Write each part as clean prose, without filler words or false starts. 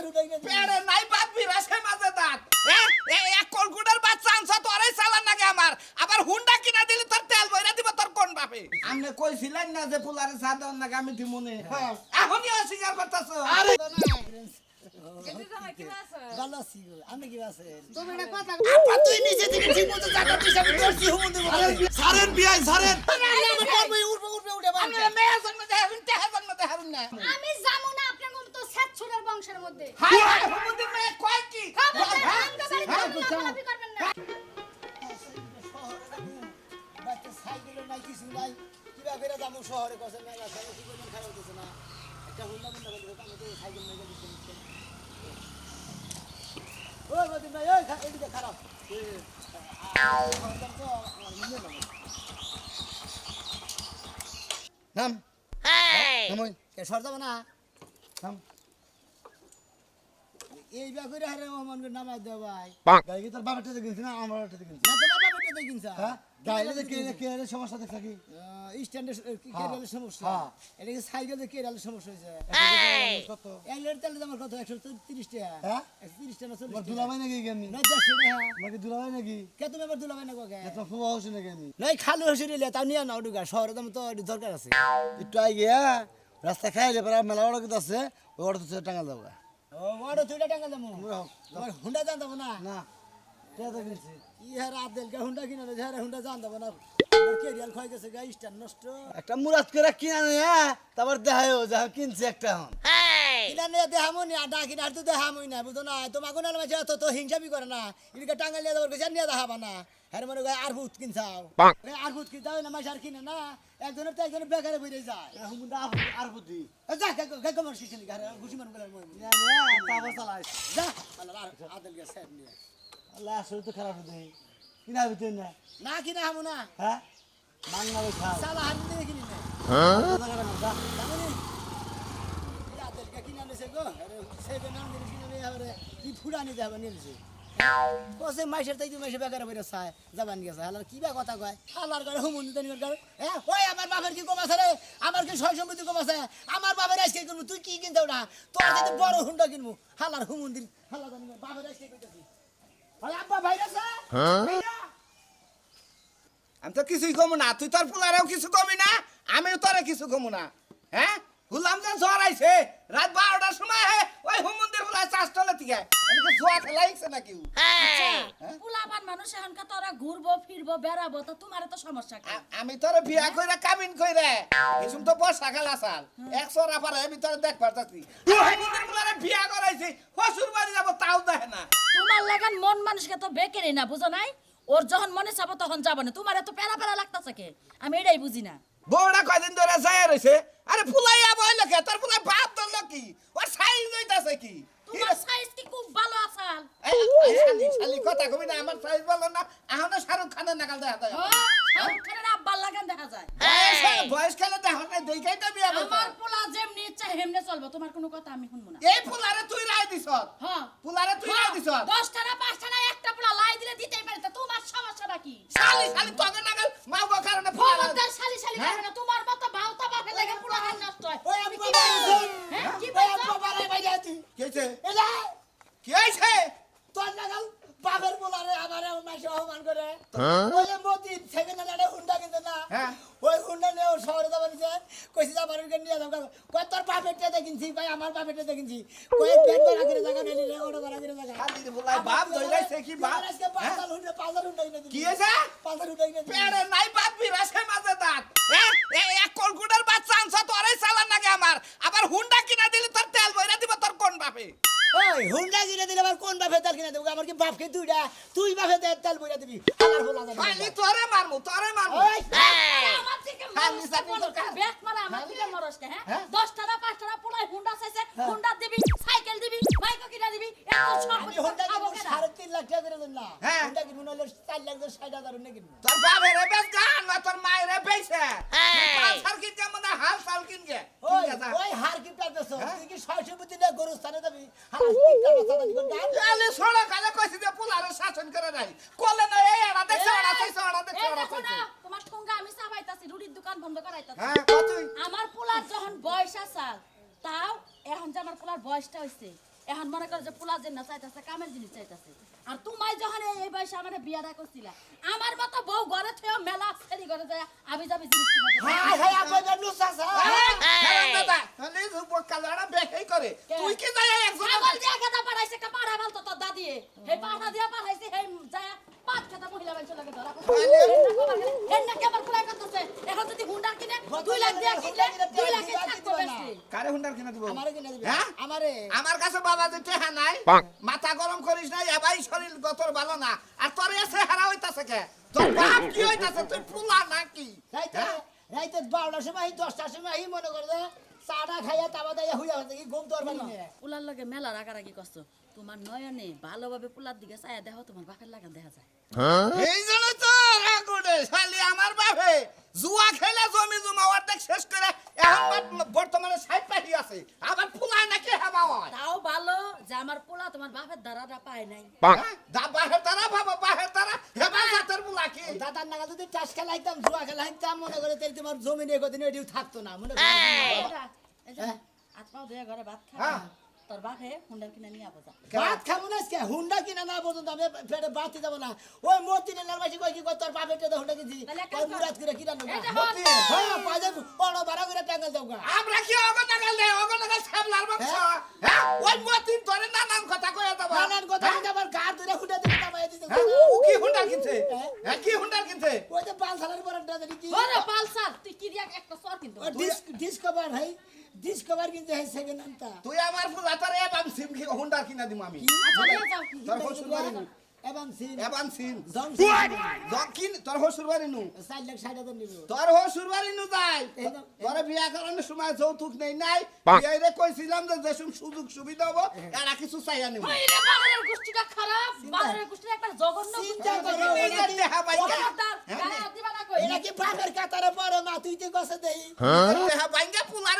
পাতা উঠাই না পেড়ে নাই বাদ বিরাসে মাঝে দাঁত এক কলকুটার বাচ্চা আনছ তোরাই চালান নাকি আমার আবার হুন্ডা কিনা দিলি তোর তেল বইরা দিব তোর কোন বাপে আপনি কইছিলেন না যে পোলারে চা দেন নাকি আমি দিব মনে এখনই অস্বীকার করতেছ আরে ভালো আছি গো আমি কি আছেন তুমি একটা কথা আপা তুই নিচে থেকে ঠিক মতো জায়গা দিছ আমি দর্শি হুমুন্দি বলে সারেন বিয়াই সারেন উঠে আমি মেয়ে জন্ম দেহারুন তেহা জন্ম দেহারুন না আমি জামু না আপনার মতো সাতছুরের বংশের মধ্যে হাই হুমুন্দি মেয়ে কয় কি খবরদার আমগো বাড়িতে লাফালাফি করবেন না বাচ্চা সাইকেল নাই কিছু নাই কিবা করে যাবো শহরে কসে না রাস্তায় কি করবেন খারাপ হতেছে না একটা হুন্ডা মুন্ডা বলতে আমি তো সাইকেল নাই দিতে ও মতি ভাই ওই এদিকে খারাপ নাম নামই কে সর যাবো না নাম এই ব্যাপারে হারে মন করে নামাই দেও ভাই গাই কি তোর বাবাটা দেখছিস না আমার বাবাটা দেখছিস না তোমার বাবাটা তো কিনছা হ্যাঁ গাইলে যে কে সমস্যা দেখছ কি স্ট্যান্ডে কেরালের সমস্যা হ্যাঁ। এটা কি সাইকেলে কেরালের সমস্যা হয়েছে কত এলের তেলে আমার কত 130 টাকা হ্যাঁ 130 টাকা না 40 আমার টাকা দুলাভাই নাকি আমি না 150 টাকা আমাকে দুলাভাই নাকি কে তুমি আমার দুলাভাই না কোকে এত ফুয়া হচ্ছে নাকি আমি নাই খালু হসিরিলে তাও নিয়ে নাও ডুগা শহরে দাম তো দরকার আছে একটু আই গিয়া রাস্তা খাইলে পরে মেলা বড় কথা আছে ওই অর্ডার তো টাকা দেবো ও বড় তুইটা টাকা দামু তোমার হুন্ডা জান দেবো না না কে দেখছিস ইহার আদেল কে হুন্ডা কিনা রে যারা হুন্ডা জান দেবো না কেরিয়াল খয় গেছে গা স্ট্যান্ড নষ্ট একটা মুরাদ করে কিনা নিয়ে তারপর দেখায়ও যা কিনছে একটা হন কিনা নিয়ে দেখামো নি আডা কিনা আর তো দেখামই না বুঝো না তোমাকে না মাঝে তো হিংসাবি করে না এদিকে টাঙ্গাল নিয়ে দেবো গেছে নিয়ে দেখাবা না হ্যাঁ মনে হয় আর ভূত কিনছাও আর ভূত কিনছাও না মাঝে আর কিনে না একজনের তো একজনের বেকারে বেরিয়ে যায় হুমুন্ডা আর বুদ্ধি যা কাকে মার শিখে নিকা ঘুষি মান গেলার মই তারপর চালাই যা আল্লাহ আদেল গে সাইড নিয়ে আল্লাহ শরীর তো খারাপ হতে কিনা হইতে না না কিনা হামু না হ্যাঁ মাংনা খাও সালা হাত দিয়ে কিনি না জানি আদেল কে কিনা নেছে গো আরে সেবে নাম দিয়ে কিনা নিয়ে আরে কি ফুড়ানি যাবে নিয়েছে কসে মাইশের তাই মাইশে বেকারে বেরে চায় যাবান গেছে হালার কি বা কথা কয় হালার করে হুমুন্দি তানি করে হ্যাঁ ওই আমার বাবার কি কম আছে রে আমার কি সয় সম্পত্তি কম আছে আমার বাবার আজকে কিনবো তুই কি কিনতেও না তোর যদি বড় হুন্ডা কিনবো হালার হুমুন্দির হালা জানি বাবার আজকে কইতাছি আরে আব্বা ভাইরাস আমি তো কিছুই কমু না তুই তোর পোলারেও কিছু কমি না আমিও তোরে কিছু কমু না হ্যাঁ হুলাম যে জ্বর আইছে রাত 12টার সময় ওই হুমুন্দির পোলা চাষ চলে থেকে আমি জোয়া খেলাইছে নাকি পোলাপান মানুষ এখনকার তোরা ঘুরবো ফিরবো বেড়াবো তো তোমার তো সমস্যা কি আমি তোরে বিয়া কইরা কাবিন কইরা এসম তো বর্ষাকাল আসাল 100 রাপারে আমি তোরে দেখ পারতাছি হুমুন্দির পোলারে বিয়া করাইছি শ্বশুর বাড়ি যাব তাও দেখে না তোমার লাগান মন মানুষকে তো বেকেরই না বুঝো নাই ওর যখন মনে চাবো তখন যাবো না তোমার এত প্যারা প্যারা লাগতাছে কে আমি এটাই বুঝি না বউটা কয়দিন ধরে যায় রইছে আরে ফুলাইয়া বইল কে তোর ফুলাই বাপ ধরল কি ওর সাইজ হইতাছে কি তোমার সাইজ কি খুব ভালো আসাল শালি কথা কবি না আমার সাইজ বলো না এখনো শাহরুখ খানের নাকাল দেখা যায় শাহরুখ খানের আব্বার লাগান দেখা যায় বয়স কালে দেখা নাই দেখাই তো বিয়া করতে আমার পোলা যেমনি ইচ্ছা হেমনে চলবো তোমার কোনো কথা আমি শুনবো না এই ফুলারে তুই রাই দিছ হ্যাঁ ফুলারে তুই রাই দিছ 10টা না 5টা না একটা পোলা লাই দিলে দিতেই পারে তা তোমার সমস্যাটা কি শালি শালি তোকে নাকাল মাগো কারণে ফুলারে খবরদার শালি শালি করে না তোমার মতো ভাওতা বাপে লাগে পোলা হান নষ্ট হয় ওই তুমি আব্বা কি ভাইরাস হ্যাঁ কি ওই বলছো আব্বা বারে বাইরাতি কি হইছে এলা কি হইছে তোর নাগাল বাবার বলারে আমারে মাসে অপমান করে ওই মতি সেকেন্ড হ্যান্ডে হুন্ডা কিনতে না হ্যাঁ। ওই হুন্ডা নিয়ে ও শহরে যাবার নিছে কইছি যাবার নিয়ে যাবো কই তোর বাপেরটা দেখিনছি ভাই আমার বাপেরটা দেখিনছি কই পেন ধরা করে জায়গা নিলি রে ওটা ধরা করে জায়গা খালি ফুলাই বাপ ধইলাইছে কি বাপ আজকে পাঁচটা হুন্ডা কিনে কি হইছে পাঁচটা হুন্ডা কিনে পেড়ে নাই বাপ বিরাসে মাঝে দাঁত এক কলকুটার বাচ্চা আনছ তোরাই চালান নাকি আমার আবার হুন্ডা কিনা দিলি তোর তেল বইরা দিব তোর কোন বাপে ওই হুন্ডা কিনে দিলে আবার কোন বাপে তেল কিনে দেবো আমার কি বাপকে দুইটা তুই বাপে তেল বইরা দিবি আমার বলা যাবে খালি তোরে মারমু ওই আমার থেকে খালি মরস সাথে বলো দরকার। ব্যাক মারা আমার থেকে মরস কে হ্যাঁ হ্যাঁ? 10টা না 5টা না পোলাই হুন্ডা চাইছে হুন্ডা দিবি সাইকেল দিবি বাইকও কিনা দিবি এত সব আমি হুন্ডা খাবো কিনবো কেডা? 3.5 লাখ টাকা করে দেন না হ্যাঁ। হুন্ডা কিনবো নইলে 4 লাখ 60,000 হুন্ডা কিনবো তোর বাপের বেশ গান না তোর মায়ের বেইছে পালসার কিন যে মানে হাল সাল কিন গে ওই ঠিক আছে ওই হার কি পেতেছ হ্যাঁ? তুই কি 600 বুদ্ধি না গরু স্থানে যাবি হার কি পেতেছ না দিবেন গান তাহলে সড়ক কালে কইছি যে পুলারে শাসন করে নাই কোলে না এই এড়া দেখছ এড়া দেখছ এড়া দেখছ এই এড়া দেখো দেখছ না, তোমার ঠোঙ্গা আমি চাবাইতাছি রুটির দোকান বন্ধ করাইতাছি হ্যাঁ কতই আমার পোলার যখন বয়স আসাল তাও এখন যে আমার পোলার বয়সটা হইছে এখন মনে করে যে পোলা জিনিস চাইতেছে কামের জিনিস চাইতেছে আর তোমায় যখন এই বয়সে আমার বিয়াটা করছিলা আমার মতো বউ ঘরে থেকে মেলা ছেড়ি করে যায় আমি যাবি জিনিস কিনা দেবো। হাই হাই আপনার জানু চাচা দাদা তাহলে কালারা বেকাই করে তুই কি যাই একজন ছাগল দিয়া খেতা পাঠাইছে কা পাড়া বলতো তোর দাদি হে পাড়া দিয়া পাঠাইছে হে যায় পাঁচ খেতা মহিলা মানুষ লাগে ধরা হেন্না কে আবার কুলাই করতেছে এখন যদি হুন্ডা কিনে 2 লাখ দিয়া কিনলে 2 লাখ থাকবে বেশি কারে হুন্ডার কিনা দিব আমারে কিনা দিবে হ্যাঁ? আমারে আমার কাছে বাবা যে টেহা নাই মাথা গরম করিস না এবাই শরীর গতর ভালো না আর তোর এসে হারা হইতাছে কে তোর বাপ কি হইতাছে তুই ফুলা নাকি রাইতে রাইতে 12টার সময় 10টার সময় মনে করে চাটা খাইয়া তাবা দাইয়া হইয়া হচ্ছে কি ঘুম তোর বাড়ি নিয়ে পোলার লগে মেলা রাগারাগি করছো তোমার নয়নে ভালোভাবে পোলার দিকে চায়া দেখো তোমার বাপের লাগান দেখা যায় এই জন্য তো রাগুড়ে শালি আমার বাপে জুয়া খেলে জমি জমা অর্ধেক শেষ করে এখন বর্তমানে 60 পাহি আছে আবার ফুলায় নাকি হেবা হয় তাও ভালো যে আমার পোলা তোমার বাপের দ্বারাটা পায় নাই দা বাহের তারা বাবা বাহের তারা হেবা জাতের ফুলা কি দাদার নাগাল যদি চাষ খেলাইতাম জুয়া খেলাইতাম মনে করে তাহলে তোমার জমি নিয়ে কদিন এটিও থাকতো না মনে করে আত্মাও দিয়ে ঘরে ভাত খা হ্যাঁ। তোর বাপে হুন্ডার কিনে নিয়ে আবো যা ভাত খাবো না আজকে হুন্ডা কিনা না পর্যন্ত আমি পেটে বাতি যাবো না ওই মতিনের লালবাসী কই কি কই তোর বাপের টেদা হুন্ডা কিনছি তাহলে এক ওই কাজ কর। মুরাদ করে কিনা নেবো এই যে হন। হ্যাঁ পাজে বড় বড় করে টাকা যাও গা আমরা কি অগনাগাল দেই অগনাগাল সাবলার বংশ হ্যাঁ ওই মতিন ধরে নানান কথা কইয়া দেব নানান কথা কিন্তু আবার গার ধরে হুন্ডা দিতে নামাই দিতে ও কি হুন্ডা কিনছে হ্যাঁ কি হুন্ডা কিনছে ওই যে 5 সালের পর একটা জানি কি ওরে পালসার তুই কি দিয়া একটা সর কিন্তু ও ডিসকভার ভাই ডিসকভার কিনতে হয় সেকেন্ড হ্যান্ডটা তুই আমার ফুলা তোর এবাম সিম কি হুন্ডা কিনা দিমু আমি আচ্ছা নিয়ে যাও তোর হসুর বাড়ি নু এবং সিন এবাম সিন জংশন দক্ষিণ তোর হসুর বাড়ি নু 4 লাখ 60,000 নিব তোর হসুর বাড়ি নু যাই তোর বিয়া করানোর সময় যৌতুক নেই নাই বিয়াই রে কইছিলাম যে যেসব সুযোগ সুবিধা হবো এরা কিছু চাইয়া নিব ওই রে বাগানের গোষ্ঠীটা খারাপ বাগানের গোষ্ঠীটা একটা জঘন্য চিন্তা করো এটা কি বাপের কাতারে পড়ে মা তুই তো কসে দেই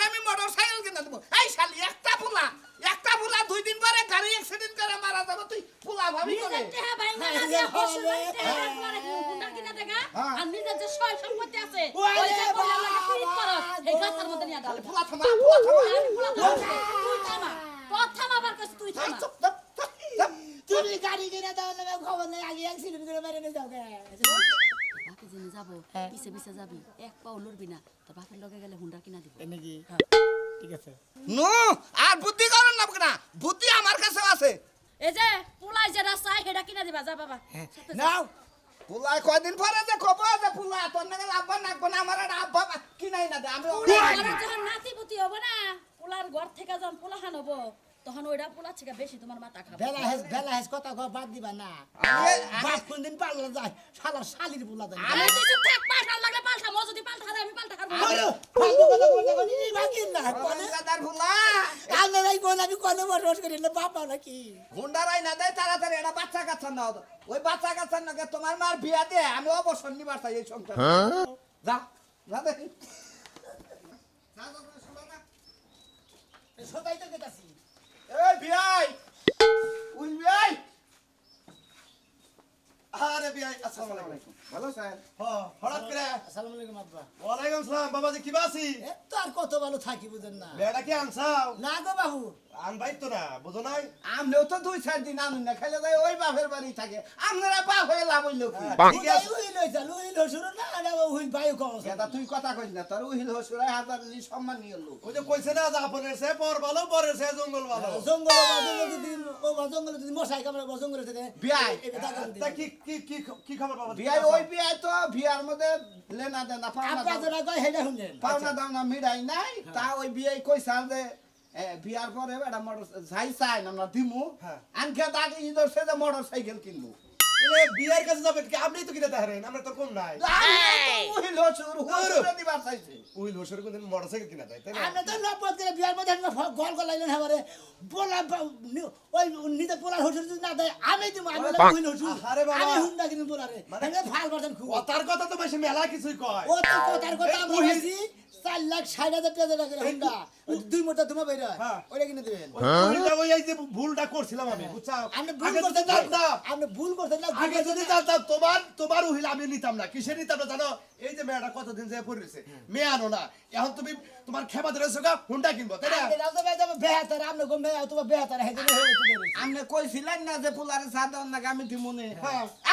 আমি মোটরসাইকেল কিনা দেবো এই শালি একটা ফুলা 2 দিন পরে গাড়ি অ্যাক্সিডেন্ট করে মারা যাবে তুই ফুলা ভাবি করে নিজের ভাইঙ্গা না দিয়া বসে বাড়িতে একবারে হুন্ডা কিনে দেখা আর নিজের যে সয় সম্পত্তি আছে ওই যে বলে লাগে পিট করো এই গাছের মধ্যে নিয়ে ডাল ফুলা থামা তুই থামা কথা আবার কইছ তুই থামা তুমি গাড়ি কিনে দাও না খবর নাই আগে অ্যাক্সিডেন্ট করে মেরে নিয়ে যাও গে বাপে জেনে যাবো পিছে পিছে যাবি এক পাও লড়বি না তোর বাপের লগে গেলে হুন্ডা কিনা দিব নাকি ঠিক আছে নো আর বুদ্ধি করুন না না বুদ্ধি আমার কাছে আছে এই যে পোলাই যেটা চাই সেটা কিনা দিবা যা বাবা নাও ফুলা কয়দিন পরে যে খবর যে ফুলা তোর নাকি আব্বা নাকবো না আমার আর আব্বা কি নাই না দে আমি ঘরে যখন নাতি পুতি হবো না পোলার ঘর থেকে যখন পোলা খান হবো তখন ওইটা পোলা থেকে বেশি তোমার মাথা খাবে বেলা হেস কথা কও বাদ দিবা না বাপ কোন দিন পারলে যায় শালা শালির পোলা দেয় আমি তুই চুপ থাক পাল্টা লাগলে পাল্টা মো যদি পাল্টা খাবে আমি পাল্টা খাবো আরে ফালতু কথা বলতে কোনি বাকি না কোনে দাদার ফুলা আমি নাই কোন আমি কোন বড় করি না বাপ নাকি হুন্ডারাই না দেয় তাড়াতাড়ি এটা বাচ্চা কাচ্চা নাও ওই বাচ্চা কাচ্চা নাকি তোমার মার বিয়া দে আমি অবসর নিবার চাই এই সংসার যা যা দেখি সবাই তো গেতাছি এই বিয়াই উই বিয়াই আরে বিয়াই আসসালামু আলাইকুম ভালো স্যার হঠাৎ করে আসসালামু আলাইকুম আব্বা ওয়ালাইকুম সালাম বাবাজি কি বাসি এ তো আর কত ভালো থাকি বুঝেন না বেড়া কি আনছাও না গো বাবু আন ভাই তো না বুঝো নাই আমরাও তো 2-4 দিন আনুন না খেলে যাই ওই বাপের বাড়ি থাকে আপনারা বাপ হয়ে লাভ হইল কি ঠিক আছে উইল হইছা উইল শুরু না না উইল বায়ু কও এটা তুই কথা কইস না তোর উহিল হসুরাই হাজার সম্মান নিয়ে লোক ওই যে কইছে না জাপানের সে পর ভালো পরের সে জঙ্গল ভালো জঙ্গল যদি ও জঙ্গল যদি মশাই কামড়ে জঙ্গলে থেকে বিয়াই তা কি কি কি কি খবর বাবা বিয়াই ওই বিয়াই তো বিয়ার মধ্যে লেনা দেনা পাওনা আপা যারা কয় হেডা শুনেন পাওনা দাওনা মিড়াই নাই তা ওই বিয়াই কইছা যে বিয়ার পরে এটা মোটর যাই চাই আমরা দিমু হ্যাঁ। আনকে তাকে ঈদের সে যে মোটর সাইকেল কিনবো এ বিয়ের কাছে যাবেন কি আপনি তো কিনে দেখারেন আমরা তো কম নাই উহিল হসুর হসুরে দিবার চাইছে উইল হোসের কোন মোটরসাইকেল কিনা দেয় তাই না আমরা তো নপদ করে বিয়ার মধ্যে গল গল লাইলেন হাবারে পোলা ওই নিতে পোলা হসুর যদি না দেয় আমি দিমু আমি উইল হসুর আরে বাবা। আমি হুন্ডা কিনে পোলারে মানে- আমি ফাল বাজান খুব কথার কথা তো বেশি মেলা কিছুই কয় ও তো কথার কথা এই আমরা উহিল- বলছি 4,60,000 টাকা করে হুন্ডা 2 মোটা তোমা বাইরা ওটা কিনে দিবেন ওই এই যে ভুলটা করছিলাম আমি বুঝছো আপনি ভুল আগে করতে যদি জানতাম, আপনি ভুল করতে না আগে যদি জানতাম তোমার উহিল আমি নিতাম না, কিসে নিতাম না জানো? এই যে মেয়েটা কতদিন যে পড়েছে মেয়ে আনো না, এখন তুমি তোমার খেপা ধরেছো গা হুন্ডা কিনবো তাই না? বেহাতার আপনি গম বেহা তোমার বেহাতার হেদিন হয়েছে আপনি কইছিলেন না যে পোলারে সাদন না আমি দিমুনে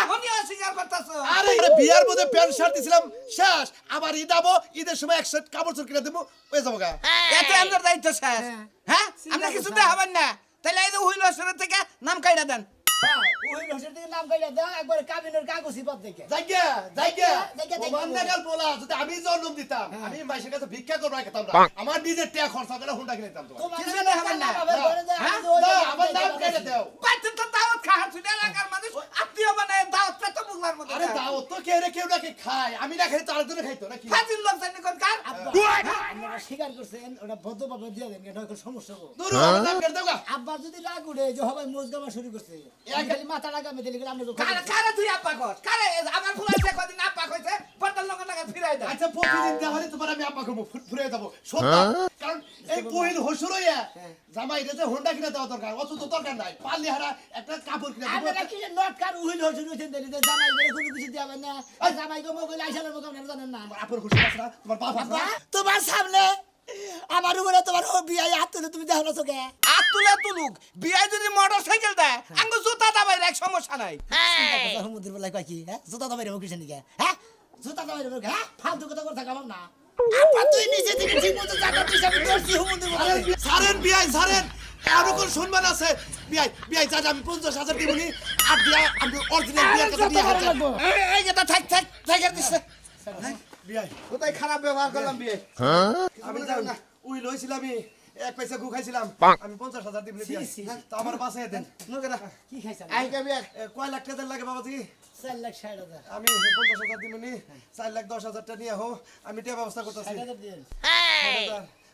এখনই অস্বীকার করতেছো আরে বিয়ার মধ্যে প্যান্ট শার্ট দিছিলাম শেষ, আবার ঈদ আবো, ঈদের সময় এক সেট কাপড় চোর কিনে দেবো হয়ে যাবো গা। এত আমাদের দায়িত্ব শেষ হ্যাঁ আপনি কিছু দেখাবেন না তাহলে এই যে হুইল থেকে নাম কাইড়া দেন ওই রসের থেকে নাম কাইলা দাও একবার কাবিনের কাগজই পদ দেখে জায়গা জায়গা জায়গা, তোমার জায়গা। নাগাল বলা যদি আমি জন্ম দিতাম আমি মাসের কাছে ভিক্ষা করবো খেতাম না, আমার নিজের টাকা খরচা করে হুন্ডা কিনে দিতাম তোমার। তোমার কিছু নামে দেখাবেন না। টাকা পাবে, বলে যে হ্যাঁ? আমি ওই দাও, টাকা আমার নাম দিয়ে কেটে দাও। বাচ্চা তো দাওয়াত খাওয়া ছুটে এলাকার মানুষ আত্মীয় বানায় দাওয়াতটা তো বুঝলার মতো আরে দাও তো কেউ নাকি খায়, আমি না খাই তো আরেকজনে খাইতো নাকি? ফাজিল লোক জানি কোন কার আপনারা স্বীকার করছেন ওটা ভদ্রভাবে দিয়ে দেন এটা কোনো সমস্যা হবে দূর হ, আমার নাম কেটে দাও গা। আব্বা যদি রাগ উঠে যে হবাই মোজগামা শুরু করছে খালি মাথা লাগামে দিলে গেলে আপনাকে কারে কারে তুই আপা কর কারে আমার ফুলাইছে কদিন আপা কইছে পটল লোক টাকা ফিরাই দে আচ্ছা প্রতিদিন দেওয়ালে তোমার আমি আপা করবো ফুরে যাবো সত্য, কারণ এই পহিল হসুর হইয়া জামাই রে যে হোন্ডা কিনে দেওয়া দরকার, অত তো দরকার নাই, পারলে হারা একটা কাপড় কিনে দেবো। আপনারা কি নট কার উহিল হসুর হইছেন দিলে যে জামাই করে কোনো কিছু দিবেন না আর জামাই গো মোবাইল আইসালের মুখ আপনারা জানেন না আপন হসুর আছে না, তোমার বাপ আছে না? তোমার সামনে আমার উপরে তোমার বিয়ে হাত তুলে তুমি দেখো না চোখে আর তুলুক বিয়ে যদি মোটরসাইকেল দেয় আঙ্গু জুতা দাবাই এক সমস্যা নাই সমুদ্রের বেলায় কয় কি হ্যাঁ জুতা দাবাই রেবো কিসের নিকে হ্যাঁ জুতা দাবাই রেবো হ্যাঁ ফালতু কথা কথা কামাম না আপা তুই নিজে থেকে ঠিক মতো জায়গা তুই আমি ধরছি সমুদ্রের বেলায় সারেন বিয়াই সারেন, আরো কোন সম্মান আছে? বিয়াই যা আমি 50,000 দিবনি, আর বিয়া আমি অরিজিনাল বিয়ার কথা দিয়ে হাতে এই যে থাক দিছে বিয়াই কোথায় খারাপ ব্যবহার করলাম বিয়ে আমি যাও না উই লইছিলাম আমি এক পয়সা গু খাইছিলাম, আমি 50,000 দিবনি বিয়াই তো আমার বাসায় দেন নুকেরা কি খাইছেন আই কে বিয়ে কয় লাখ টাকা লাগে বাবাজি? 4,60,000 আমি 50,000 দিবনি, 4,10,000 টাকা নিয়ে হো আমি টাকা ব্যবস্থা করতেছি। 60,000 দিন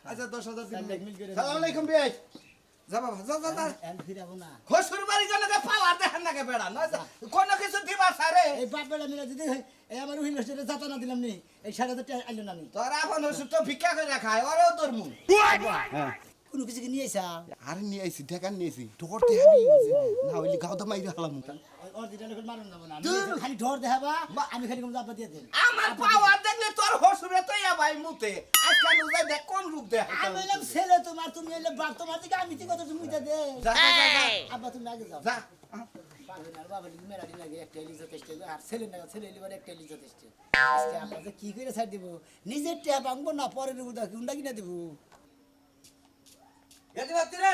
আচ্ছা 10,000 দিবনি। 4,00,000 মিল করে সালাম আলাইকুম বিয়ে যা বাবা যা এন্ড ফিরাবো না খসুর বাড়ি জানে যে পাওয়ার দেখেন নাকি বেড়া না কোন কিছু দিবার সারে এই বাপ বেড়া মিলে যদি এই আমার উহিল হসুরে যাতা না দিলাম নি এই 60,000 টাকা আইলো না নি তোর আপন হসুর তো ভিক্ষা করে খায় ওরেও তোর মুখ কোনো কিছু কি নিয়ে আইসা আরে নিয়ে আইছি ঢাকা নিয়ে আইছি ঢোর দেখাবি না হইলে গাও তো মাইরা হলাম অরিজিনাল এখন মারুন যাবো না খালি ঢোর দেখাবা আমি খালি কম জাপা দিয়ে দেন আমার পাওয়ার দেখলে তোর হসুরে তো ইয়া ভাই মুতে আজকাল নুজাই দেখ কোন রূপ দেখ আমি এলাম ছেলে তোমার তুমি এলে বাপ তোমার দিকে আমি ঠিক কথা তুমি দে যা আব্বা তুমি আগে যাও যা পারবে না বাবা তুমি মেরা দিন আগে একটা এলি যথেষ্ট আর ছেলে না ছেলে এলি একটা এলি যথেষ্ট আজকে আব্বা যে কি করে ছাড় দিব নিজের টিয়া ভাঙবো না পরের উদা কোনটা কিনা দিব গেদি বাতি রে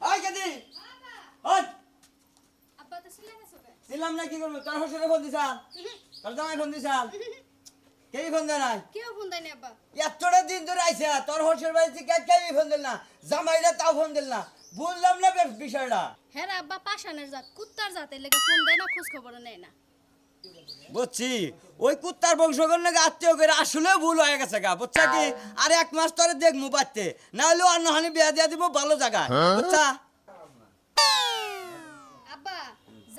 ওই গেদি ওই আব্বা তো সিলে গেছে কে? ছিলাম না কি করব তোর হসরে ফোন দিছাল তোর জামাই ফোন দিছাল কেই ফোন দেয় নাই কেউ ফোন দেয়নি আব্বা। এতটা দিন ধরে আইছে তোর হসের বাড়িতে কেই ফোন দিল না জামাইরা তাও ফোন দিল না বুঝলাম না বিষয়টা হ্যাঁ রে আব্বা পাশানের জাত কুত্তার জাতের লেগে ফোন দেয় না খোঁজ খবর নেয় না। বুঝছি ওই কুত্তার বংশগণ নাকি আত্মীয় করে আসলেও ভুল হয়ে গেছে গা বুঝছা কি আর এক মাস তোরে দেখমু পাচ্ছে না হলে অন্য হানি বিয়া দিয়া দিব ভালো জায়গায় বুঝছা আব্বা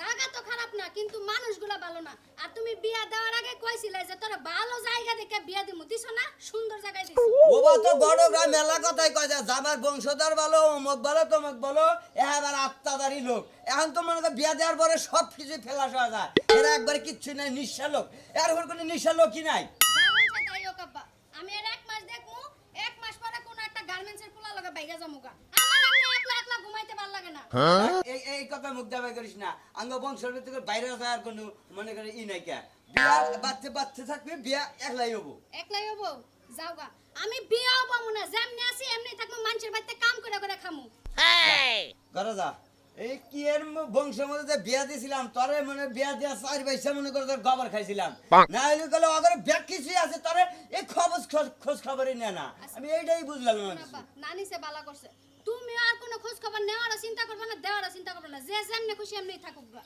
জায়গা তো খারাপ না কিন্তু মানুষগুলা ভালো না। আর তুমি বিয়া দেওয়ার আগে কইছিলে যে তোরা ভালো জায়গা দেখে বিয়া দিমু দিছো না সুন্দর জায়গায় দিছো। ওবা তো বড় গ্রাম মেলা কথাই কয় যায় জামার বংশধর ভালো অমুক ভালো তমুক ভালো এবার আত্মাদারি লোক এখন তো মনে কর বিয়া দেওয়ার পরে সব কিছু ফেলাস হয়ে যায় এরা একবার কিচ্ছু নাই নিঃস্বা লোক এর কোনো নিঃস্বা লোকই নাই যা বলছে তাই হোক আব্বা। আমি এর এক মাস দেখমু এক মাস পরে কোন একটা গার্মেন্টসের পোলা লগা বাইগা যামুগা। আমার এমনি একলা একলা ঘুমাইতে ভালো লাগে না। এই কথা মুখ দাবাই করিস না আঙ্গ বংশের ভিতরে বাইরে যাওয়ার কোনো মনে করে ই নাই কে বিয়া বাচ্চা থাকবে বিয়া একলাই হবো একলাই হবো যাওগা। আমি বিয়া হবো না যেমনি আছি এমনি থাকবো মানুষের বাড়িতে কাম করে করে খামু। ঘরে যা এই কি এর বংশের মধ্যে যে বিয়া দিয়েছিলাম তোরে মনে বিয়া দিয়া 4 পয়সা মনে করে তোর গোবর খাইছিলাম না হইলে গেল আগে ব্যাগ কিছুই আছে তোরে এই খোঁজ খবরই নেয় না আমি এইটাই বুঝলাম না বাবা নানি সে বালা করছে তুমি আর কোনো খোঁজ খবর নেওয়ার চিন্তা করবে না দেওয়ার চিন্তা করবে না যে যেমনি খুশি এমনি থাকুক গা।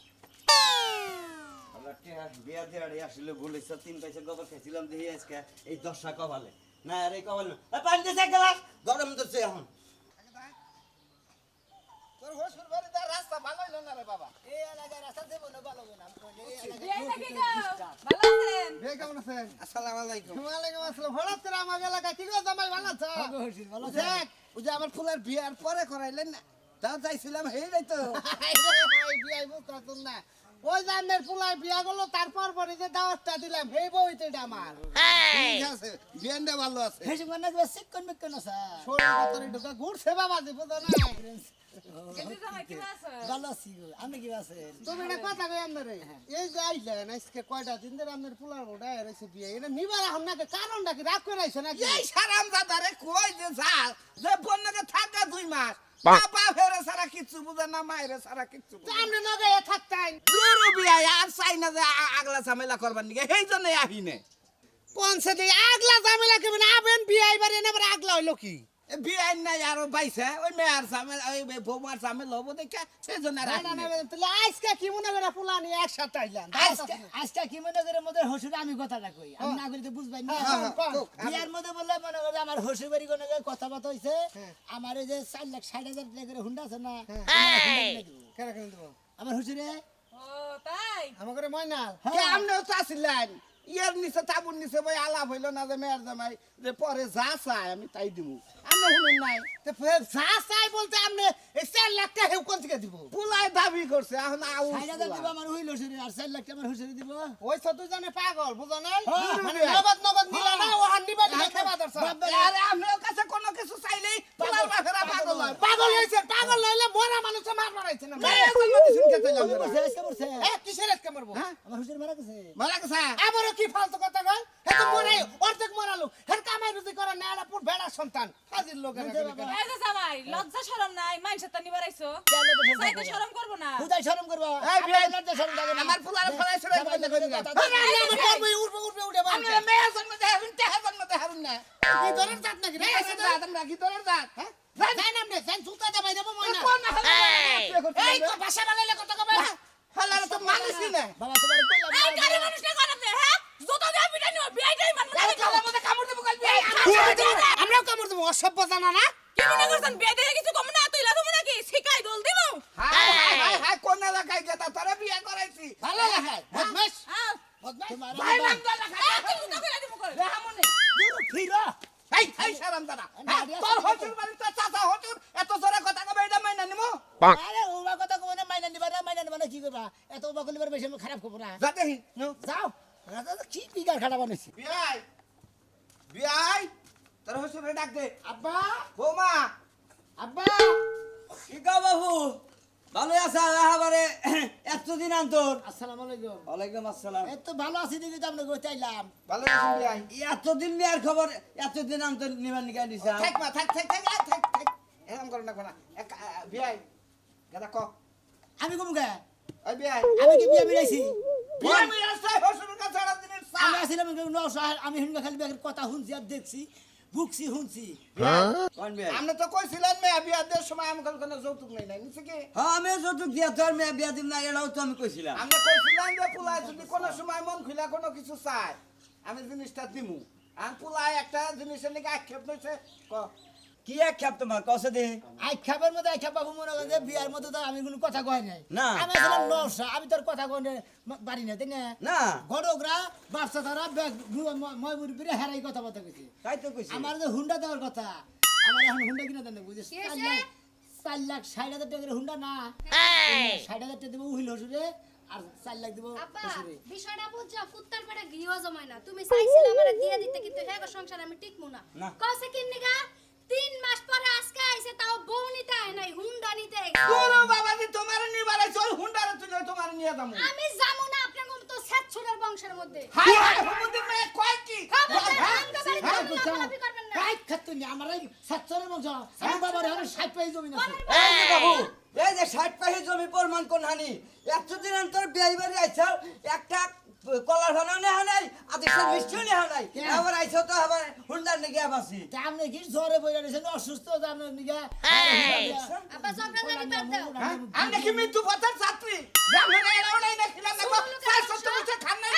বিয়া দেওয়ার আসলে ভুল হয়েছে 3 পয়সা গোবর খাইছিলাম দেখি আজকে এই 10 টাকা কবালে না আর এই কবাল না পানি দিছে গ্লাস গরম ধরছে এখন তোর হসুর বাড়ি দা রাস্তা ভালো হইল না রে বাবা এই এলাকায় রাস্তা দেবো না ভালো না আমি কইলে এই বিয়ে এলাকায় থেকে গো ভালো আছে আছেন? ভাই কেমন আছেন? আসসালামু আলাইকুম। ওয়ালাইকুম আসসালাম। হঠাৎ করে আমার এলাকায় কি গো জামাই ভালো আছো? ভালো হইছিস, ভালো আছিস? দেখ ওই যে আমার ফুলার বিয়ার পরে করাইলেন না তাও চাইছিলাম হেই তো বিয়াই বুঝতাছ না। ওই যে আমের পোলায় বিয়া করলো তারপর পরে যে দাওয়াতটা দিলাম সেই বইতে এটা আমার। ঠিক আছে বিয়ানটা ভালো আছে হেসে মানে যে সিকন মিকন আছে শরীর ভেতরে ঢোকা ঘুরছে বাবাজি বুঝো না? কিন্তু জামাই কি আছে? ভালো আছি গো আপনি কি আছেন তুমি একটা কথা কই আমরে এই যে আইলেন আজকে কয়টা দিন ধরে আপনার পোলার বড় রয়েছে বিয়ে এটা নিবার এখন নাকি কারণটা কি রাগ করে আইছে নাকি? এই সারাম দাদারে কই যে যাল যে বন্যকে থাকা 2 মাস বাবা ফেরে সারা কিছু বুঝে না মায়েরে সারা কিছু বুঝে না। আপনি নগে থাকতেন দুরু বিয়া আর চাই না যে আগলা ঝামেলা করবার নিকে সেই জন্য আহিনে পঞ্চে দিয়ে আগলা ঝামেলা কেমন আবেন বিয়ে আইবার এনে আবার আগলা হইলো কি? বিয়া নাই আর বাইছে ওই মেয়ার ঝামেলা ওই বৌমার ঝামেলা হবো দেখে সেই জন্য আর না না আহিনে। না তাহলে আজকে কি মনে করে পোলা নিয়ে একসাথে আইলাম? আজকে কি মনে করে মধ্যে হসুর আমি কথাটা কই আমি না করি তো বুঝবাই না বিয়ার মধ্যে বললে মনে করে আমার হসুর বাড়ি কোনো কথাবার্তা হইছে আমার এই যে 4,60,000 টাকা করে হুন্ডা আছে না কেন কেন দেবো? আমার হসুরে ও তাই? আমার করে ময়নাল কে আমনেও তো আসিলেন ইয়ার নিচে তাবুর নিচে বই আলাপ হইল না যে মেয়ের জামাই যে পরে যা চাই আমি তাই দিব আমনে শুনুন নাই তো ফের যা চাই বলতে আপনি এই 4 লাখ টাকা হেউ কোন থেকে দিব? পুলাই দাবি করছে এখন আউ 60,000 দিব আমার হইল হসুরে আর 4 লাখ টাকা আমার হসুরে দিব ওই তো তুই জানে পাগল বুঝো না? হ্যাঁ, মানে হ্যাঁ। নগদ নিলা না ও হান্ডি বাড়ি খেবা দরছ। আরে আমনের কাছে কোনো কিছু চাইলেই পুলার বাপেরা পাগল হয় পাগল হইছে পাগল হইলে মরা মানুষ মার মারাইছে না। মেয়ে জন্ম দিছেন কে চাইলাম বলছে আজকে বলছে এ কিসের আজকে মারবো? আমার হসুর মারা গেছে মারা গেছে আমারও কি ফালতু কথা কয়? হে তো মরাই অর্ধেক মরালো। হের কামাই রুজি করে না এরা পুর ভেড়ার সন্তান। হাজির লোক এরা বুঝতে করে। বাবা। এই যে জামাই, লজ্জা শরম নাই? মানুষের তো নিবার আইছো। কেন তো শরম চাইতে করবো? শরম করবো না? হুদাই শরম করবো এই বিয়াই, আপনার লজ্জা শরম লাগে না আমার পুলার ফলাই ছড়াই যাবা, বন্ধ করে দিলাম যাবা, যাবা। আরে আমার করবো উঠবে উঠবে উঠে বাড়ি। আমরা মেয়ে জন্ম দেহারুন তেহে জন্ম দেহারুন না কি ধরনের জাত নাকি রে? মেয়ে দাঁত আমরা কি তোর দাঁত হ্যাঁ জান আপনি জান জুতা দেবাই দেবো ময়না। কোন হালা এই তো ভাষা বানাইলে কত কবে? হালা তো মানুষই না বাবা তোমার কইলাম এই গাড়ি মানুষ কে করেন রে, হ্যাঁ? জুতো দিয়ে পিটাই নিও, বিয়াইটাই মানবো না। হালা মধ্যে কামড় দেবো কাল বিয়াই আমরাও কামড় দেবো অসভ্য জানা না? কি মনে করছেন? বিয়ে দেখে কিছু কম না, তুই লাদমু নাকি? শিকাই দোল দিমু? হাই হাই হাই হাই কোন এলাকায় গেতা তোরা বিয়া করাইছি ভালো লাগে বদমাশ হ্যাঁ। বদমাশ তোমার ভাই নাম এলাকা এই, তুই জুতো কইরা দিমু করে। দেহামনে দূর ফিরো এই এই শারাম দাদা তোর হচুর বাড়ি তো চাচা হচুর এত জোরে কথা কবে এটা মাইনা নিমু আরে ওবা কথা কই না মাইনা নিবা না কি করবা এত ওবা কইবার বেশি আমি খারাপ করব না যা দেখি যাও রাজা তো কি বিগার খারাপ বানাইছি বিয়াই বিয়াই তোর হচুরে ডাক দে আব্বা বৌমা আব্বা কি গো বাবু ভালো আছা এবারে এতদিন অন্তর? আসসালামু আলাইকুম ওয়ালাইকুম আসসালাম। এত ভালো আছি দেখি তো আমরা চাইলাম ভালো আছেন বিয়াই এতদিন মেয়ের খবর এতদিন অন্তর নিবার নিকা দিছা? থাক মা থাক থাক থাক থাক থাক এরকম করো না কোনা বিয়াই গাদা ক আমি কম গে ওই বিয়াই আমি কি বিয়া মিলাইছি বিয়া আমি রাস্তায় হচুরের কাছে সারা দিনের আমি আসছিলাম আমি হিনগা খালি ব্যাগের কথা শুনছি আর দেখছি বুকছি শুনছি কোন বিয়ে? আপনি তো কইছিলেন মেয়ে বিয়া দেওয়ার সময় আমি কোনো যৌতুক নেই নাই নিছে কি হ্যাঁ আমি যৌতুক দিয়া তোর মেয়ে বিয়া দিম না এটাও তো আমি কইছিলাম। আমি কইছিলাম যে পুলায় যদি কোনো সময় মন খুলা কোনো কিছু চায় আমি জিনিসটা দিমু আর পুলায় একটা জিনিসের নাকি আক্ষেপ নিছে ক কি এক খেপ তোমার কসে দে? আই খাবার মধ্যে আই খাবা মনে করেন যে বিয়ার মধ্যে তো আমি কোনো কথা কই নাই না। আমি আসলাম নরসা আমি তোর কথা কই বাড়ি না তাই না না গড়গরা বাচ্চা তারা মই মুড়ি পিরে হেরাই কথা বলতে গেছি তাই তো কইছি। আমার যে হুন্ডা দেওয়ার কথা আমার এখন হুন্ডা কিনা দেন বুঝিস কি হয়েছে? 4,60,000 টাকার হুন্ডা না 60,000 টাকা দেবো উহিল হসুরে আর 4 লাখ দেবো আব্বা হসুরে বিষয়টা বুঝছো কুত্তার পেটে গৃহ জমায় না তুমি চাইছিলে আমারে দিয়ে দিতে কিন্তু হ্যাঁ সংসার আমি টিকমু না না। কসে কিন নিগা 3 মাস পরে আজকে আইছে তাও বউ নিতে আয় নাই হুন্ডা নিতে আইছে তোর বাবাজি তোমার নিবারে চল হুন্ডারে তুলে তোমার নিয়ে যাবো আমি জামু না আপনার মতো তো সেট ছুড়ের বংশের মধ্যে হাই হাই হুমুদের মেয়ে কয় কি লাফালাফি করবেন না রাইট খাতুনি আমার এই সাতচরের বংশ আমার বাবার এখন 60 পাই জমি আছে এই যে বাবু এই যে 60 পাহি জমি প্রমাণ কোন হানি এতদিন অন্তর বিয়াই বাড়ি আইছাও একটা কলার ভানাও নেহা নাই আদেশের মিষ্টিও নেহা নাই আবার আইছো তো আবার হুন্ডার নিগে আবাসি তা আপনি কি জ্বরে বইরা রয়েছেন অসুস্থ আপনার নিগা আব্বা জগরাজানি বাদ দাও আমি কি মৃত্যু পথের ছাত্রী জানো না এরাও নাই না খিলাম না 400 বছর খান নাই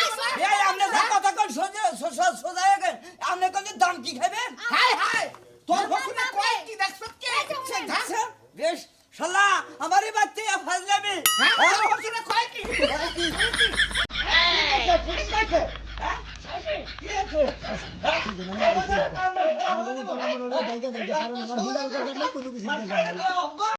এই আপনি যা কথা কোন সোজা সোজা গেন আপনি কোন দাম কি খাবেন? হাই হাই তোর হকুনা কয় কি দেখছ কি আচ্ছা বেশ শালা আমারই বাচ্চা ফাজলামি হ্যাঁ তোর হকুনা কয় কি কি আছে আমার জায়গা দেখে কারণ আমার হুন্ডার কথা কোনো কিছু দেখে না।